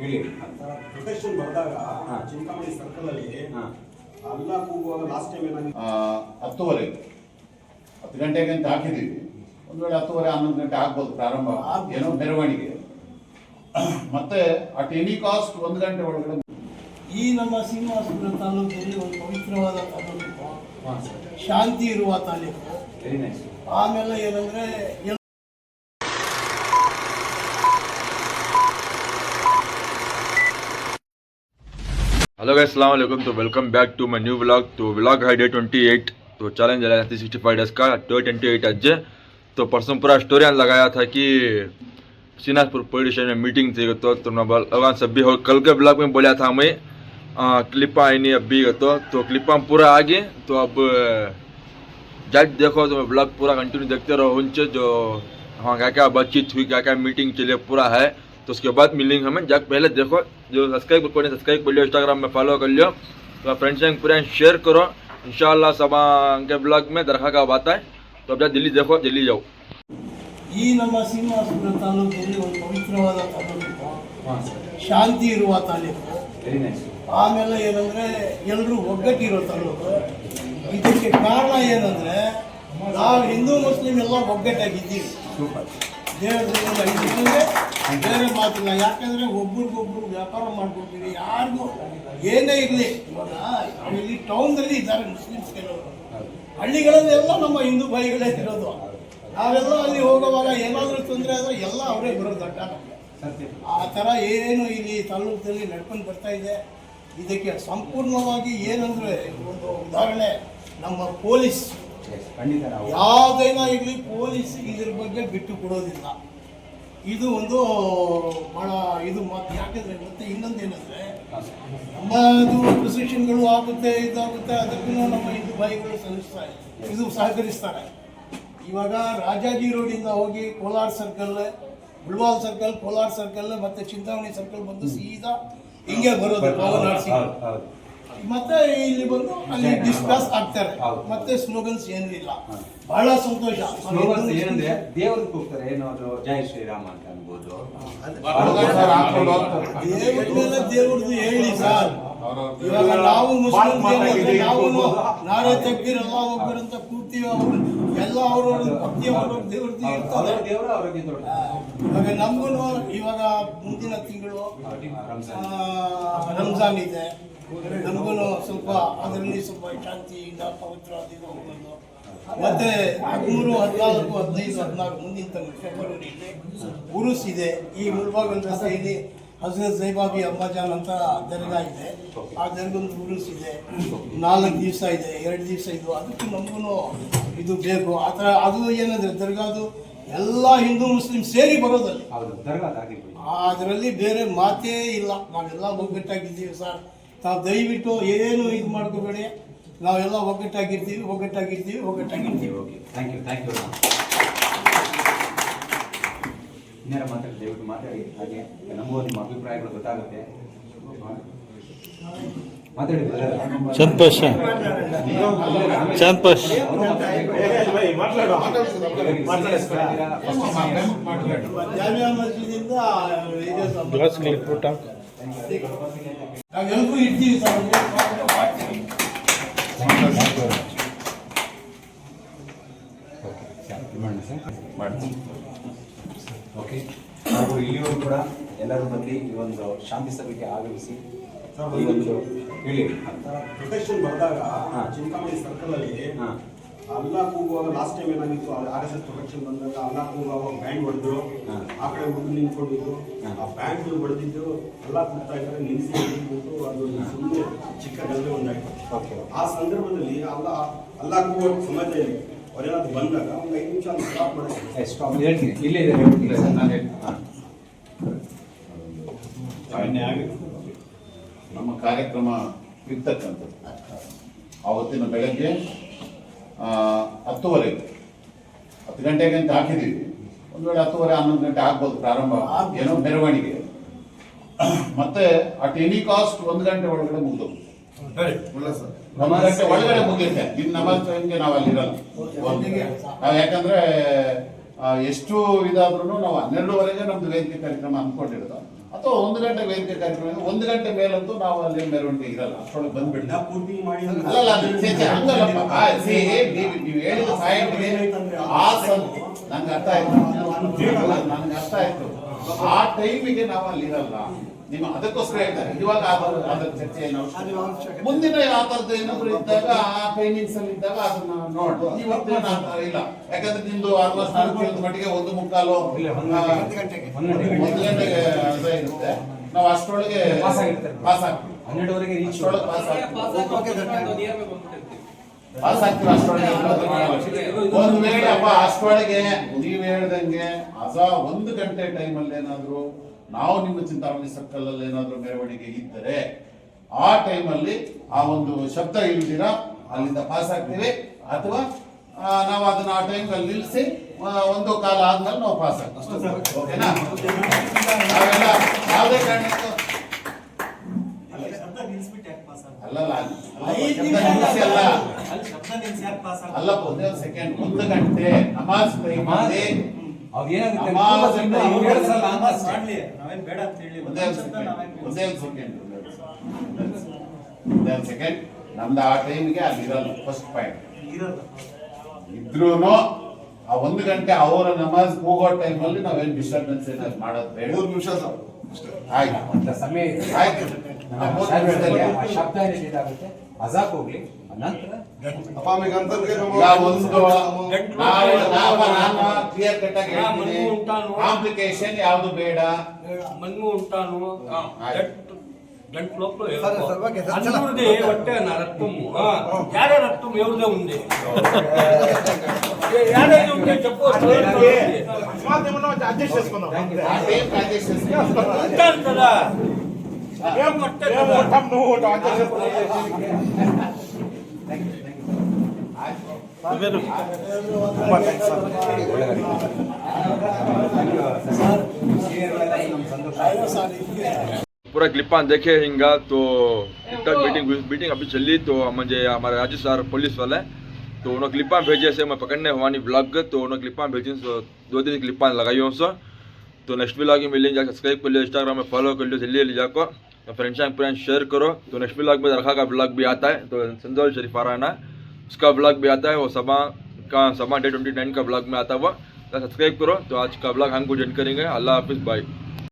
ಹೇಳಿ. ಪ್ರೊಟೆಕ್ಷನ್ ಬಂದಾಗ ಚಿಂತಾಮಣಿ ಸರ್ಕಲ್ ಅಲ್ಲಿ ಅಲ್ಲ ಕೂಗುವಾಗ ಲಾಸ್ಟ್ ಟೈಮ್ ಏನಾಗಿದೆ 10 ಗಂಟೆಗೆ ಅಂತ ಹಾಕಿದ್ದೀವಿ. ಒಂದು ವೇಳೆ 10:30 11 ಗಂಟೆ ಆಗ್ಬೋದು ಪ್ರಾರಂಭ ಏನೋ ಮೆರವಣಿಗೆ. ಮತ್ತೆ ಅಟ್ ಎನಿ ಕಾಸ್ಟ್ 1 ಗಂಟೆ ಒಳಗಡೆ ಈ ನಮ್ಮ ಶ್ರೀನಿವಾಸಪುರ ತಾಲೂಕಲ್ಲಿ ಒಂದು ಪವಿತ್ರವಾದ ತಾಲೂಕು, ಶಾಂತಿ ಇರುವ ತಾಲೂಕು. ಆಮೇಲೆ ಏನಂದ್ರೆ हेलो गाइस, अस्सलाम वालेकुम। तो welcome back to my new vlog. तो व्लॉग है डे 28। तो चैलेंज है 365 डेज का। डे 28 आज तो परसों पूरा स्टोरी लगाया था कि श्रीनिवासपुर पुलिस स्टेशन में मीटिंग थी। तो मैं सभी हो कल के ब्लॉग में बोला था मैं क्लिप आई नहीं अभी तो क्लिप पूरा आ गए। तो अब जज देखो तो ब्लॉग पूरा कंटिन्यू देखते रहो उनसे जो हाँ क्या क्या बातचीत हुई, क्या क्या मीटिंग चले पूरा है। तो उसके बाद मिलेंगे हमें। जब पहले देखो जो सब्सक्राइब करो, सब्सक्राइब कर लियो, इंस्टाग्राम में फॉलो कर लियो, तो फ्रेंड्स से पूरा शेयर करो। इंशाल्लाह सब के ब्लॉग में दरखा का बात है। तो अब जल्दी देखो, जल्दी जाओ। ಈ ನಮ್ಮ ಶ್ರೀನಿವಾಸಪುರ ತಾಲೂಕಲ್ಲಿ ಒಂದು ಪವಿತ್ರವಾದ ತಾಲೂಕು, ಶಾಂತಿ ಇರುವ ತಾಲೂಕು. ಆಮೇಲೆ ಏನಂದ್ರೆ ಎಲ್ಲರೂ ಒಗ್ಗಟ್ಟಿರೋ ತಾಲೂಕು. ಇದಕ್ಕೆ ಕಾರಣ ಏನಂದ್ರೆ ನಾವು ಹಿಂದೂ ಮುಸ್ಲಿಂ ಎಲ್ಲ ಒಗ್ಗಟ್ಟಾಗಿದ್ದೀವಿ. ದೇವರ ಬೇರೆ ಮಾತಿಲ್ಲ. ಯಾಕಂದ್ರೆ ಒಬ್ರಿಗೊಬ್ರು ವ್ಯಾಪಾರ ಮಾಡ್ಕೊಡ್ತೀವಿ. ಯಾರಿಗೂ ಏನೇ ಇರಲಿ, ಇವಾಗ ಇಲ್ಲಿ ಟೌನ್ದಲ್ಲಿ ಇದ್ದಾರೆ ಮುಸ್ಲಿಮ್ಸ್ ಕೆಲವರು, ಹಳ್ಳಿಗಳಲ್ಲಿ ಎಲ್ಲ ನಮ್ಮ ಹಿಂದೂ ಭಾಯಿಗಳೇ ಇರೋದು. ನಾವೆಲ್ಲ ಅಲ್ಲಿ ಹೋಗುವಾಗ ಏನಾದರೂ ತೊಂದರೆ ಆದರೆ ಎಲ್ಲ ಅವರೇ ಬರೋದು ಅಡ್ಡ. ಆ ಥರ ಏನು ಇಲ್ಲಿ ತಾಲೂಕಲ್ಲಿ ನಡ್ಕೊಂಡು ಬರ್ತಾ ಇದೆ. ಇದಕ್ಕೆ ಸಂಪೂರ್ಣವಾಗಿ ಏನಂದ್ರೆ ಒಂದು ಉದಾಹರಣೆ, ನಮ್ಮ ಪೊಲೀಸ್ ಯಾವುದೇನೋ ಇರಲಿ, ಪೊಲೀಸ್ ಇದ್ರ ಬಗ್ಗೆ ಬಿಟ್ಟು ಕೊಡೋದಿಲ್ಲ. ಇದು ಒಂದು ಬಹಳ ಇದು ಮಾತು. ಯಾಕಂದ್ರೆ ಮತ್ತೆ ಇನ್ನೊಂದೇನೆಂದ್ರೆ ನಮ್ಮದು ಪ್ರೊಸೆಷನ್ಗಳು ಆಗುತ್ತೆ, ಇದಾಗುತ್ತೆ, ಅದಕ್ಕೂ ನಮ್ಮ ಹಿಂದೂ ಭಾಯಿಗಳು ಸಹಕರಿಸ್ತಾರೆ. ಇವಾಗ ರಾಜಾಜಿ ರೋಡಿಂದ ಹೋಗಿ ಕೋಲಾರ ಸರ್ಕಲ್, ಬುಳ್ವಾಲ್ ಸರ್ಕಲ್, ಕೋಲಾರ ಸರ್ಕಲ್ ಮತ್ತೆ ಚಿಂತಾಮಣಿ ಸರ್ಕಲ್ ಬಂದು ಸೀದಾ ಹಿಂಗೆ ಬರೋದು ಪವನಾಡ್ಸಿ. ಮತ್ತೆ ಇಲ್ಲಿ ಬಂದು ಅಲ್ಲಿ ಡಿಸ್ಕಸ್ ಆಗ್ತಾರೆ. ಮತ್ತೆ ಸ್ಲೋಗನ್ಸ್ ಏನೂ ಇಲ್ಲ. ಬಹಳ ಸಂತೋಷ. ಏನಂದ್ರೆ ದೇವ್ರಿಗೆ ಹೋಗ್ತಾರೆ, ಏನಾದ್ರು ಜೈ ಶ್ರೀರಾಮ ಅಂತ ಅನ್ಬೋದು. ದೇವ್ರ ಮೇಲೆ ದೇವ್ರದ್ದು ಹೇಳಿ ಸರ್. ಇವಾಗ ನಾವು ಮುಸ್ಲಿಂ ನಾವು ನಾರೇ ತಗ್ಗಿರ್ ಎಲ್ಲ ಒಬ್ಬರು ಅಂತ ಕೂರ್ತೀವಿ. ಅವರು ಎಲ್ಲ ಅವ್ರವ್ರ ಭಕ್ತಿ ಅವ್ರವ್ರ ದೇವ್ರದ್ದು ಇರ್ತಾರೆ. ಇವಾಗ ನಮಗೂ ಇವಾಗ ಮುಂದಿನ ತಿಂಗಳು ರಂಜಾನ್ ಇದೆ. ನಮಗೂ ಸ್ವಲ್ಪ ಅದರಲ್ಲಿ ಸ್ವಲ್ಪ ಶಾಂತಿಯಿಂದ ಪವಿತ್ರವಾದ ಹೋಗೋದು. ಮತ್ತೆ 13, 14, 15, 16 ಮುಂದಿನ ತಿಂಗಳು ಫೆಬ್ರವರಿಯಲ್ಲಿ ಉರುಸ್ ಇದೆ. ಈ ಮುಲ್ಬಾಗಲ್ ರಸ್ತೆಯಲ್ಲಿ ಹಜರತ್ ಝೈಬಾಬಿ ಅಮ್ಮಾಜಾನ್ ಅಂತ ದರ್ಗಾ ಇದೆ. ಆ ದರ್ಗೊಂದು ಉರುಸ್ ಇದೆ. 4 ದಿವಸ ಇದೆ, 2 ದಿವಸ ಇದು. ಅದಕ್ಕೂ ನಮಗೂ ಇದು ಬೇಕು. ಆ ಥರ ಅದು ಏನಂದ್ರೆ ದರ್ಗಾದು ಎಲ್ಲ ಹಿಂದೂ ಮುಸ್ಲಿಂ ಸೇರಿ ಬರೋದಲ್ಲಿ ಅದರಲ್ಲಿ ಬೇರೆ ಮಾತೇ ಇಲ್ಲ. ನಾವೆಲ್ಲ ಒಗ್ಗಟ್ಟಾಗಿದ್ದೀವಿ ಸರ್. ತಾವು ದಯವಿಟ್ಟು ಏನು ಇದು ಮಾಡ್ಕೋಬೇಡಿ. ನಾವೆಲ್ಲ ಒಗ್ಗಟ್ಟಾಗಿರ್ತೀವಿ. Okay, thank you. ಇನ್ನೇನು ಮಾತಾಡಿ, ದಯವಿಟ್ಟು ಮಾತಾಡಿ. ಹಾಗೆ ನಮಗೂ ನಿಮ್ಮ ಅಭಿಪ್ರಾಯಗಳು ಗೊತ್ತಾಗುತ್ತೆ. ಮಾತಾಡಿ. ಚಂದ್ಪಶ್ ಜಾಮಿಯಾ ಮಸ್ಜಿದಿಂದ ನಾವೆಲ್ಲರೂ ಇರ್ತೀವಿ ಸರ್. ಓಕೆ, ಹಾಗೂ ಇಲ್ಲಿವರೆಗೂ ಕೂಡ ಎಲ್ಲರೂ ಬಂದು ಈ ಒಂದು ಶಾಂತಿ ಸಭೆಗೆ ಆಗಮಿಸಿ ಈ ಒಂದು ಹೇಳಿ. ಪ್ರೊಟೆಕ್ಷನ್ ಬಂದಾಗ ಚಿಂತಾಮಣಿ ಸರ್ಕಲ್ ಅಲ್ಲಿ ಅಲ್ಲ ಕೂಗುವಾಗ ಲಾಸ್ಟ್ ಟೈಮ್ ಏನಾಗಿತ್ತು, RSS ಪ್ರೊಟೆಕ್ಷನ್ ಬಂದಾಗ ಅಲ್ಲ ಕೂಗುವಾಗ ಬ್ಯಾಂಡ್ ಹೊಡೆದ್ರು. ಆ ಕಡೆ ಹುಡುಗ ನಿಂತ್ಕೊಂಡಿದ್ರು. ಆ ಬ್ಯಾಂಡ್ ಹೊಡೆದಿದ್ದು ಎಲ್ಲ ಕೂಗ್ತಾ ಇದ್ದಾರೆ. ನಿಲ್ಲಿಸಿ ಅದು ಸುಮ್ಮನೆ ಚಿಕ್ಕ ಗಲ್ಲೆ ಒಂದಾಯ್ತು. ಆ ಸಂದರ್ಭದಲ್ಲಿ ಅಲ್ಲ ಕೂಗುವ ಸಮಯದಲ್ಲಿ ಅವರೇನಾದ್ರು ಬಂದಾಗ ಒಂದು 5 ನಿಮಿಷ ಸ್ಟಾಪ್ ಮಾಡಿದ್ರು. ಸ್ಟಾಪ್ ಹೇಳ್ತೀನಿ, ಇಲ್ಲೇ ಇದೆ. ನಮ್ಮ ಕಾರ್ಯಕ್ರಮ ಇರ್ತಕ್ಕಂಥದ್ದು ಆವತ್ತಿನ ಬೆಳಗ್ಗೆ 10:30 ಗಂಟೆಗೆ ಅಂತ ಹಾಕಿದ್ದೀವಿ. ಒಂದು ವೇಳೆ 10:30 11 ಗಂಟೆ ಆಗ್ಬೋದು ಪ್ರಾರಂಭ ಏನೋ ಮೆರವಣಿಗೆ. ಮತ್ತೆ ಅಟ್ ಎನಿ ಕಾಸ್ಟ್ 1 ಗಂಟೆ ಒಳಗಡೆ ಮುಗಿದು 1 ಗಂಟೆ ಒಳಗಡೆ ಮುಗಿಯುತ್ತೆ. ಇನ್ನು ನಮಾಜ್ ಟೈಮ್ಗೆ ನಾವು ಅಲ್ಲಿರಲ್ಲ. ನಾವು ಯಾಕಂದ್ರೆ ಎಷ್ಟು ಇದಾದ್ರೂ ನಾವು 12ವರೆಗೆ ನಮ್ದು ವೇದಿಕೆ ಕಾರ್ಯಕ್ರಮ ಅಂದ್ಕೊಂಡಿರೋದು. ಅಥವಾ 1 ಗಂಟೆ ವೇದಿಕೆ ಕಾರ್ಯಕ್ರಮ 1 ಗಂಟೆ ಮೇಲಂತೂ ನಾವು ಅಲ್ಲಿ ಮೆರವಣಿಗೆ ಇರಲ್ಲ, ಅಷ್ಟೊಳಗೆ ಬಂದ್ಬಿಡಿ. ಎಲ್ಲ ಪೂರ್ತಿ ಮಾಡಿ ಅಲ್ಲಲ್ಲ ಅದು ಹಂಗಲ್ಲಪ್ಪ. ನೀವು ಹೇಳಿದ ಪಾಯಿಂಟ್ಗೆ ನನ್ಗೆ ಅರ್ಥ ಆಯ್ತು, ನನ್ಗೆ ಅರ್ಥ ಆಯ್ತು. ಆ ಟೈಮಿಗೆ ನಾವು ಅಲ್ಲಿ ಇರಲ್ಲ, ನಿಮ್ಮ ಅದಕ್ಕೋಸ್ಕರ ಹೇಳ್ತಾರೆ. ಇವಾಗ ಅದರ ಚರ್ಚೆ ಏನು ಅವಶ್ಯಕ? ಮುಂದಿನ ಆ ಥರದ್ದು ಏನಾದ್ರು ಇದ್ದಾಗ ಆ ಟೈಮಿಂಗ್ಸ್ ಅಲ್ಲಿ ಇದ್ದಾಗ ಅದನ್ನ ನೋಡಿ. ಇವತ್ತು ಆ ಥರ ಇಲ್ಲ, ಯಾಕಂದ್ರೆ ನಿಮ್ದು ಆಲ್ಮೋಸ್ಟ್ ನಾನು ಮಟ್ಟಿಗೆ 1:45 1 ಗಂಟೆಗೆ ಅದೇ ಇರುತ್ತೆ. ನಾವು ಅಷ್ಟರೊಳಗೆ ಪಾಸ್ ಆಗ್ತೀವಿ, 12ವರೆಗೆ ರೀಚ್ ಅಷ್ಟರೊಳಗೆ ಪಾಸ್ ಆಗ್ತೀವಿ ಅಷ್ಟರೊಳಗೆ. ಒಂದ್ ವೇಳೆ ಅಪ್ಪ ಅಷ್ಟರೊಳಗೆ ನೀವ್ ಹೇಳ್ದಂಗೆ 1 ಗಂಟೆ ಟೈಮಲ್ಲಿ ಏನಾದ್ರು ನಾವು ನಿಮ್ಮ ಚಿಂತಾಮಣಿ ಸರ್ಕಲ್ ಅಲ್ಲಿ ಏನಾದ್ರು ಮೆರವಣಿಗೆ ಇದ್ದರೆ ಆ ಟೈಮಲ್ಲಿ ಆ ಒಂದು ಶಬ್ದ ಇಲ್ದಿರ ಅಲ್ಲಿಂದ ಪಾಸ್ ಆಗ್ತೀವಿ, ಅಥವಾ ನಾವು ಅದನ್ನ ಆ ಟೈಮ್ ಅಲ್ಲಿ ನಿಲ್ಲಿಸಿ 1:15 ಆದ್ಮೇಲೆ ನಾವು ಪಾಸ್ ಆಗ್ತೀವಿ. ಓಕೆನಾ? ನಾವೆಲ್ಲ ಯಾವುದೇ ಕಾರಣಕ್ಕೂ ಅಲ್ಲಲ್ಲ ಅಲ್ಲಪ್ಪ, ಒಂದೇ ಸೆಕೆಂಡ್. 1 ಗಂಟೆ ನಮಾಜ್ ಟೈಮಲ್ಲಿ ಸೆಕೆಂಡ್ ನಮ್ದು ಆ ಟೈಮ್ಗೆ ಅಲ್ಲಿ ಇರಲ್ಲ. ಫಸ್ಟ್ ಪಾಯಿಂಟ್ ಇದ್ರೂನು ಆ 1 ಗಂಟೆ ಅವರ ನಮಾಜ್ ಹೋಗೋ ಟೈಮಲ್ಲಿ ನಾವೇನು ಡಿಸ್ಟರ್ಬೆನ್ಸ್ ಏನಾದ್ರು ಮಾಡೋದು ಬೇಡ. 3 ನಿಮಿಷ ಆಯ್ತು, ಸಮಯ ಆಯ್ತು. ಶಬ್ದ ಏನಾಗುತ್ತೆ ಅಜಾಕ್ ಹೋಗ್ಲಿ, ನಂತರ ಕ್ಲಿಯರ್ ಕಟ್ ಆಗಿ ಹೇಳ್ತೀನಿ, ಕಾಂಪ್ಲಿಕೇಶನ್ ಯಾವುದು ಬೇಡ. మన్ము ఉంటాను గంటలోపు అందరిది ఒట్టే నా రక్తము యాడే రక్తం ఎవరిదే ఉంది యాడైతే ఉంటే చెప్పు ఉంటాను కదా మేము ఒట్టే కదా पूरा क्लिपान देखे हिंगा तो तक मीटिंग अभी चली, तो मुझे हमारे राजू सर पुलिस वाले तो उन्होंने क्लिपान भेजे से मैं पकड़ने हुआ नहीं ब्लॉग, तो उन्होंने क्लिपान भेजी, तो 2 दिन क्लिपान लगाई हूँ सो. तो नेक्स्ट ब्लॉग में मिलेंगे, सब्सक्राइब कर लो, इंस्टाग्राम में फॉलो कर लो, जल्दी जल्दी जाको फ्रेंड्स एंड फ्रेंड्स शेयर करो. तो नेक्स्ट ब्लॉग में रखा का ब्लॉग भी आता है, तो संजोल शरीफ आराना उसका ब्लॉग भी आता है, वो सभा डे 29 का ब्लॉग में आता हुआ. तो सब्सक्राइब करो. तो आज का ब्लॉग हमको ज्वाइन करेंगे. अल्लाह हाफिज़, बाय.